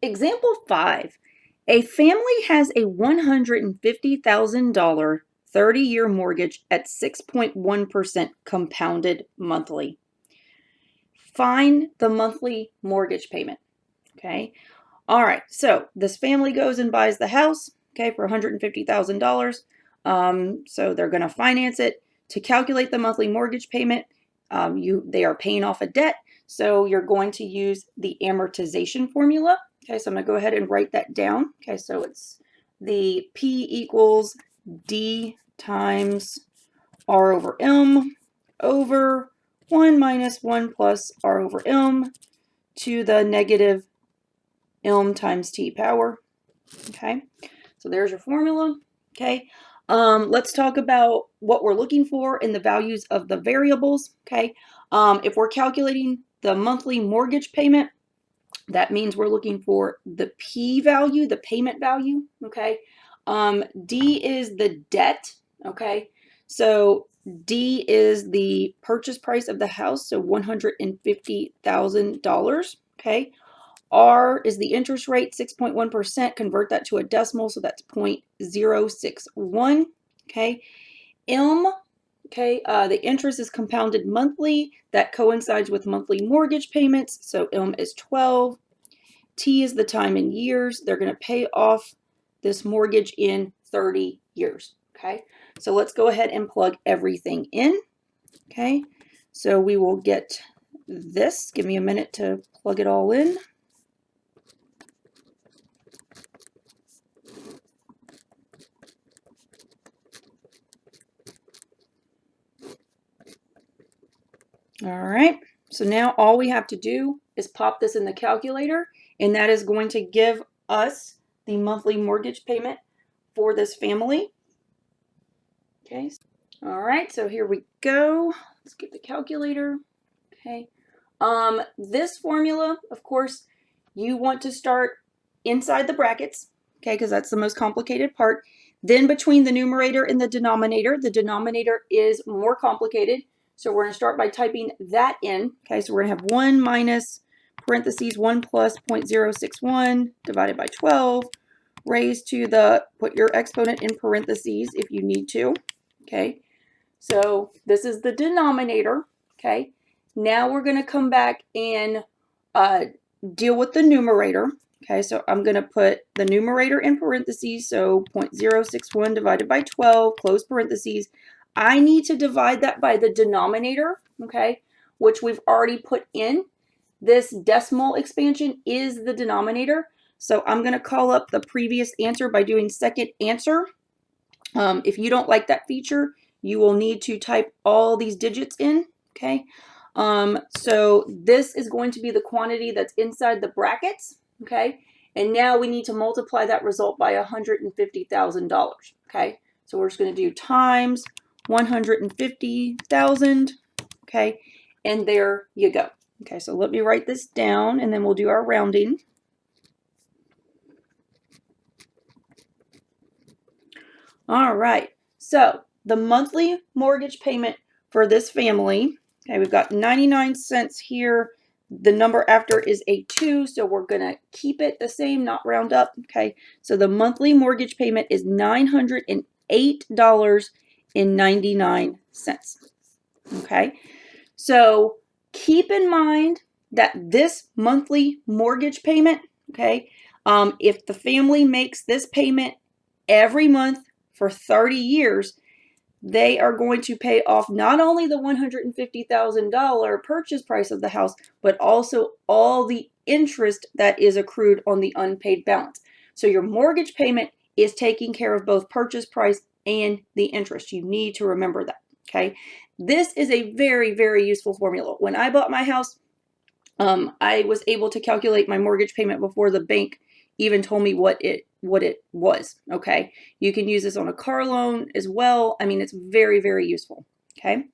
Example 5. A family has a $150,000 30-year mortgage at 6.1% compounded monthly. Find the monthly mortgage payment. Okay. All right. So this family goes and buys the house, okay, for $150,000. So they're going to finance it. To calculate the monthly mortgage payment, they are paying off a debt. So you're going to use the amortization formula. Okay, so I'm going to go ahead and write that down. Okay, so it's the P equals D times R over M over 1 minus 1 plus R over M to the negative M times T power. Okay, so there's your formula. Okay, let's talk about what we're looking for in the values of the variables. Okay, if we're calculating the monthly mortgage payment, that means we're looking for the P value, the payment value. Okay, D is the debt. Okay, so D is the purchase price of the house, so $150,000. Okay, R is the interest rate, 6.1%. Convert that to a decimal, so that's 0.061. Okay, M, okay, the interest is compounded monthly. That coincides with monthly mortgage payments, so M is 12. T is the time in years. They're going to pay off this mortgage in 30 years. Okay, so let's go ahead and plug everything in. Okay, so we will get this. Give me a minute to plug it all in. All right, so now all we have to do is pop this in the calculator, and that is going to give us the monthly mortgage payment for this family. Okay, all right, so here we go. Let's get the calculator. Okay, this formula, of course, you want to start inside the brackets, okay, because that's the most complicated part. Then between the numerator and the denominator is more complicated. So we're going to start by typing that in. Okay, so we're going to have 1 minus parentheses 1 plus 0.061 divided by 12 raised to the, put your exponent in parentheses if you need to. Okay, so this is the denominator. Okay, now we're going to come back and deal with the numerator. Okay, so I'm going to put the numerator in parentheses, so 0.061 divided by 12, close parentheses. I need to divide that by the denominator, okay, which we've already put in. This decimal expansion is the denominator, so I'm going to call up the previous answer by doing second answer. If you don't like that feature, you will need to type all these digits in, okay? So this is going to be the quantity that's inside the brackets, okay? And now we need to multiply that result by $150,000, okay? So we're just going to do times 150,000, okay? And there you go. Okay, so let me write this down, and then we'll do our rounding. All right, so the monthly mortgage payment for this family, okay, we've got 99 cents here. The number after is a 2, so we're going to keep it the same, not round up, okay? So the monthly mortgage payment is $908.99, okay? So keep in mind that this monthly mortgage payment, okay, if the family makes this payment every month for 30 years, they are going to pay off not only the $150,000 purchase price of the house, but also all the interest that is accrued on the unpaid balance. So your mortgage payment is taking care of both purchase price and the interest. You need to remember that, okay? This is a very, very useful formula. When I bought my house, I was able to calculate my mortgage payment before the bank even told me what it was, okay? You can use this on a car loan as well. I mean, it's very, very useful, okay?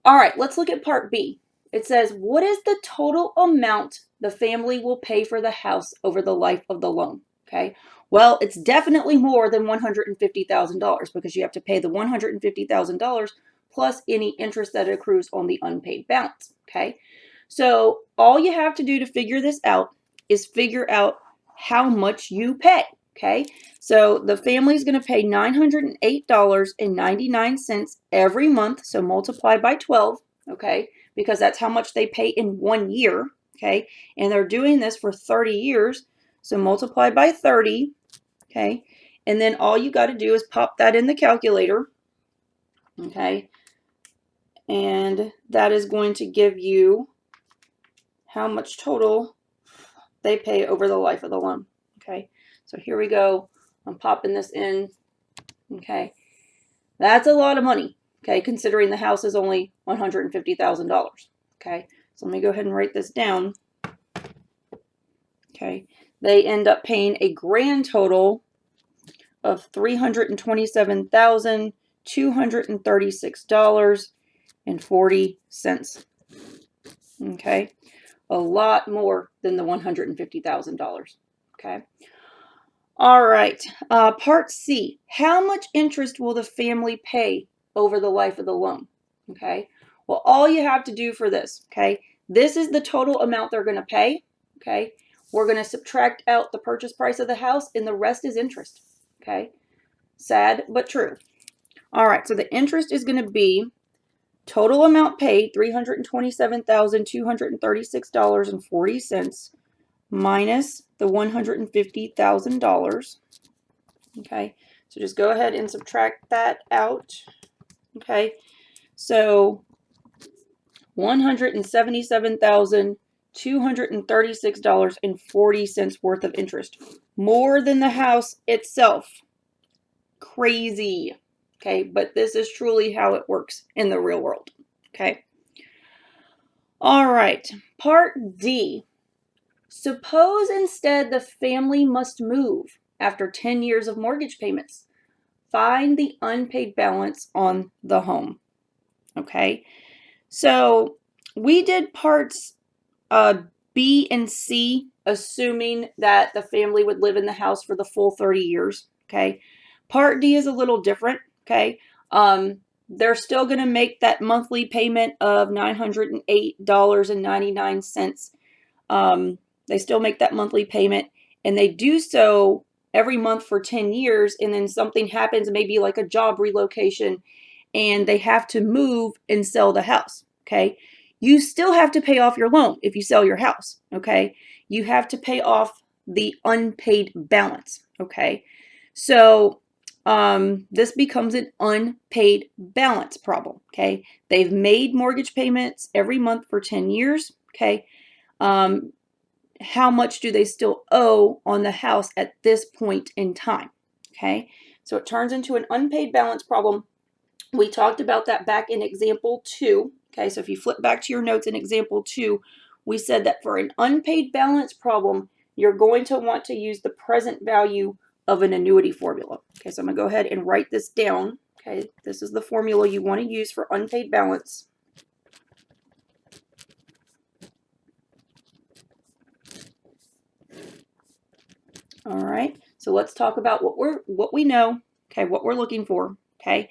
All right, let's look at part B. It says, what is the total amount the family will pay for the house over the life of the loan, okay? Well, it's definitely more than $150,000 because you have to pay the $150,000 plus any interest that accrues on the unpaid balance, okay? So all you have to do to figure this out is figure out how much you pay. Okay, so the family is going to pay $908.99 every month. So multiply by 12, okay, because that's how much they pay in 1 year. Okay, and they're doing this for 30 years. So multiply by 30, okay, and then all you got to do is pop that in the calculator, okay, and that is going to give you how much total they pay over the life of the loan. Okay, so here we go. I'm popping this in. Okay, that's a lot of money. Okay, considering the house is only $150,000. Okay, so let me go ahead and write this down. Okay, they end up paying a grand total of $327,236.40. Okay, a lot more than the $150,000. Okay. All right. Part C. How much interest will the family pay over the life of the loan? Okay. Well, all you have to do for this, okay, this is the total amount they're going to pay. Okay. We're going to subtract out the purchase price of the house, and the rest is interest. Okay. Sad, but true. All right. So the interest is going to be total amount paid, $327,236.40 minus the $150,000. Okay, so just go ahead and subtract that out. Okay, so $177,236.40 worth of interest, more than the house itself. Crazy. Okay, but this is truly how it works in the real world. Okay. All right, part D. Suppose instead the family must move after 10 years of mortgage payments. Find the unpaid balance on the home. Okay, so we did parts B and C, assuming that the family would live in the house for the full 30 years. Okay, part D is a little different. Okay, they're still going to make that monthly payment of $908.99. They still make that monthly payment, and they do so every month for 10 years, and then something happens, maybe like a job relocation, and they have to move and sell the house. Okay, you still have to pay off your loan if you sell your house. Okay, you have to pay off the unpaid balance. Okay, so this becomes an unpaid balance problem. Okay, they've made mortgage payments every month for 10 years. Okay, how much do they still owe on the house at this point in time? Okay, so it turns into an unpaid balance problem. We talked about that back in example 2. Okay, so if you flip back to your notes in example 2, we said that for an unpaid balance problem, you're going to want to use the present value of an annuity formula. Okay, so I'm going to go ahead and write this down. Okay, this is the formula you want to use for unpaid balance. All right, so let's talk about what we know. Okay, what we're looking for. Okay,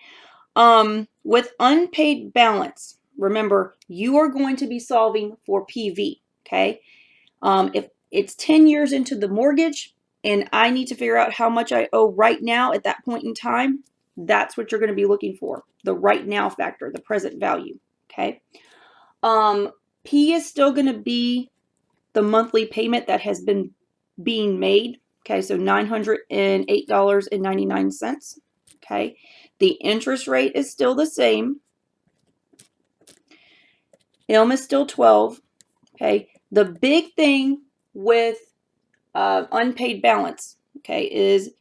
with unpaid balance, remember you are going to be solving for PV. Okay, if it's 10 years into the mortgage and I need to figure out how much I owe right now at that point in time, that's what you're going to be looking for, the right now factor, the present value. Okay, P is still going to be the monthly payment that has been being made. Okay, so $908.99. Okay, the interest rate is still the same. ILM is still 12. Okay, the big thing with unpaid balance, okay, is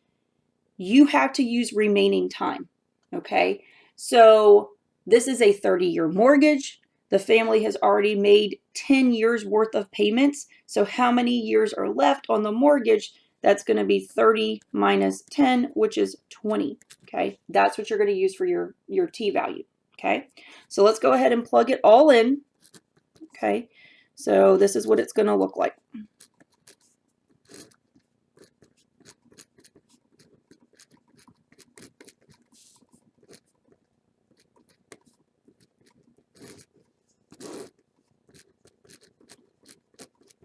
you have to use remaining time. Okay, so this is a 30-year mortgage. The family has already made 10 years worth of payments. So how many years are left on the mortgage? That's going to be 30 minus 10, which is 20. Okay, that's what you're going to use for your T value. Okay, so let's go ahead and plug it all in. Okay, so this is what it's going to look like.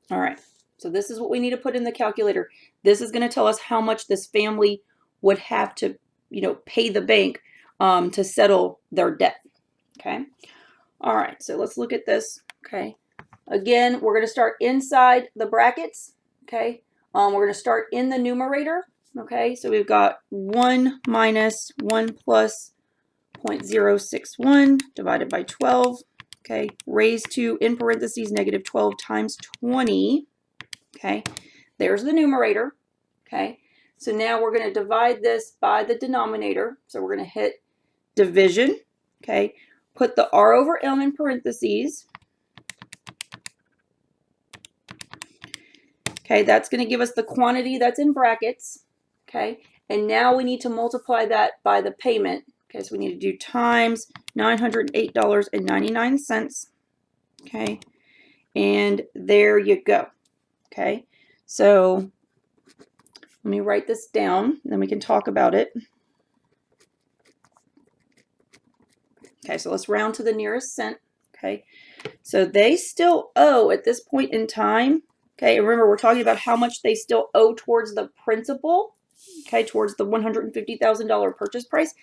All right, so So this is what we need to put in the calculator. This is going to tell us how much this family would have to, pay the bank to settle their debt. Okay. All right. So let's look at this. Okay. Again, we're going to start inside the brackets. Okay. We're going to start in the numerator. Okay. So we've got 1 minus 1 plus 0.061 divided by 12. Okay. Raised to, in parentheses, negative 12 times 20. Okay. There's the numerator. Okay. So now we're going to divide this by the denominator. So we're going to hit division. Okay. Put the R over M in parentheses. Okay, that's going to give us the quantity that's in brackets. Okay, and now we need to multiply that by the payment. Okay, so we need to do times $908.99. Okay, and there you go. Okay, so let me write this down, and then we can talk about it. Okay, so let's round to the nearest cent. Okay, so they still owe at this point in time. Okay, remember we're talking about how much they still owe towards the principal, okay, towards the $150,000 purchase price.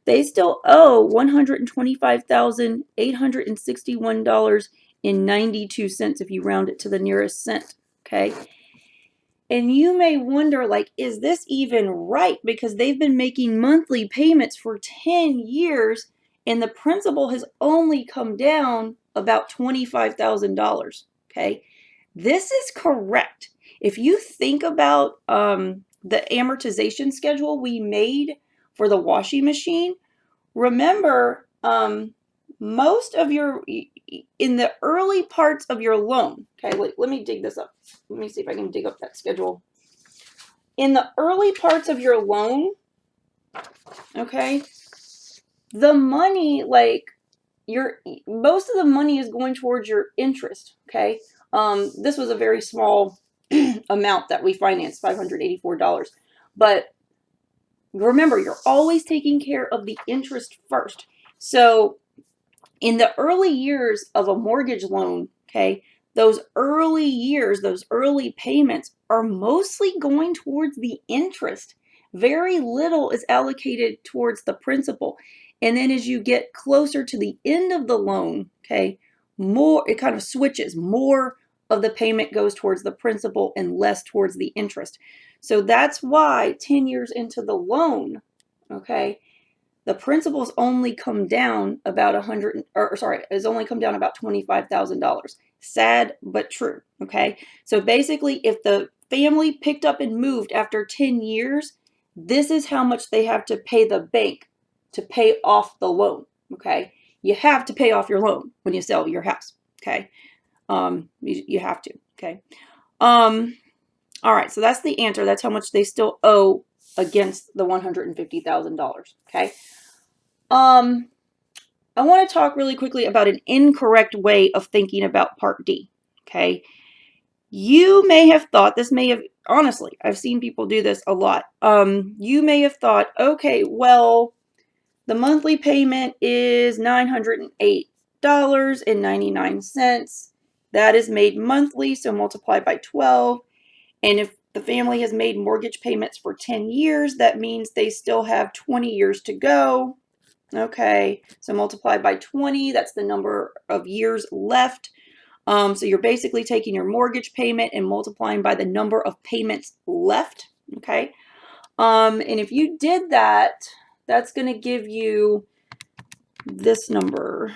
They still owe $125,861.92 if you round it to the nearest cent, okay? And you may wonder, like, is this even right? Because they've been making monthly payments for 10 years and the principal has only come down about $25,000, okay? This is correct. If you think about the amortization schedule we made for the washing machine, remember most of your, in the early parts of your loan, okay, let me dig this up. Let me see if I can dig up that schedule. In the early parts of your loan, okay, the money, like, most of the money is going towards your interest, okay? This was a very small amount that we financed, $584. But remember, you're always taking care of the interest first. So in the early years of a mortgage loan, okay, those early years, those early payments are mostly going towards the interest. Very little is allocated towards the principal. And then as you get closer to the end of the loan, okay, it kind of switches. More of the payment goes towards the principal and less towards the interest. So that's why 10 years into the loan, okay, the principal's only come down about has only come down about $25,000. Sad, but true, okay? So basically, if the family picked up and moved after 10 years, this is how much they have to pay the bank to pay off the loan, okay? You have to pay off your loan when you sell your house, okay? You have to, okay? All right, so that's the answer. That's how much they still owe against the $150,000, okay? I want to talk really quickly about an incorrect way of thinking about Part D, okay? You may have thought, honestly, I've seen people do this a lot. You may have thought, okay, well, the monthly payment is $908.99. That is made monthly, so multiply by 12. And if the family has made mortgage payments for 10 years, that means they still have 20 years to go. Okay, so multiply by 20, that's the number of years left. So you're basically taking your mortgage payment and multiplying by the number of payments left, okay? And if you did that, that's going to give you this number,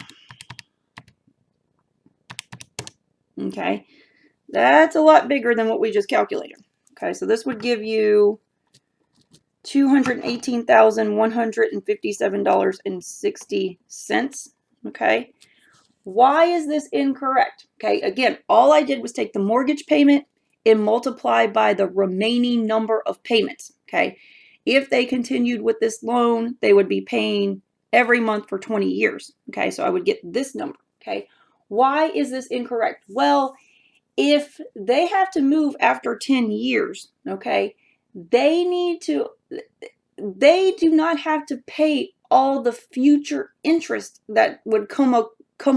okay? That's a lot bigger than what we just calculated, okay? So this would give you $218,157.60, okay? Why is this incorrect? Okay, again, all I did was take the mortgage payment and multiply by the remaining number of payments, okay? If they continued with this loan, they would be paying every month for 20 years, okay? So I would get this number, okay? Why is this incorrect? Well, if they have to move after 10 years, okay, they do not have to pay all the future interest that would come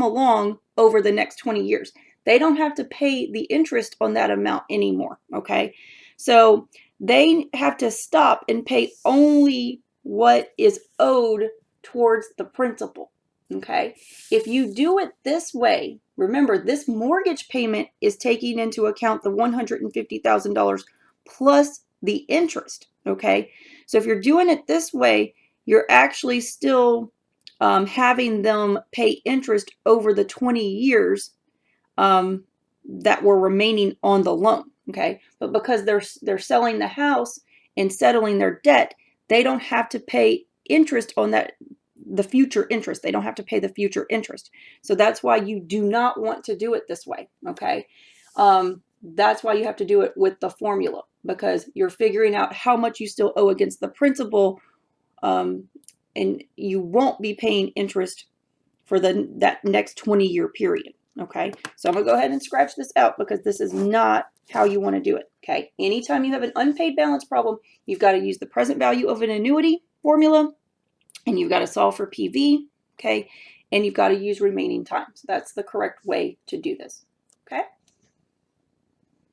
along over the next 20 years. they don't have to pay the interest on that amount anymore, okay? So they have to stop and pay only what is owed towards the principal, okay? If you do it this way, remember this mortgage payment is taking into account the $150,000 plus the interest, okay? So if you're doing it this way, you're actually still having them pay interest over the 20 years that were remaining on the loan, okay? But because they're selling the house and settling their debt, they don't have to pay interest on that, the future interest. They don't have to pay the future interest. So that's why you do not want to do it this way, okay? That's why you have to do it with the formula, because you're figuring out how much you still owe against the principal, and you won't be paying interest for that next 20-year period, okay? So I'm going to go ahead and scratch this out because this is not how you want to do it, okay? Anytime you have an unpaid balance problem, you've got to use the present value of an annuity formula, and you've got to solve for PV, okay? And you've got to use remaining time. So that's the correct way to do this, okay?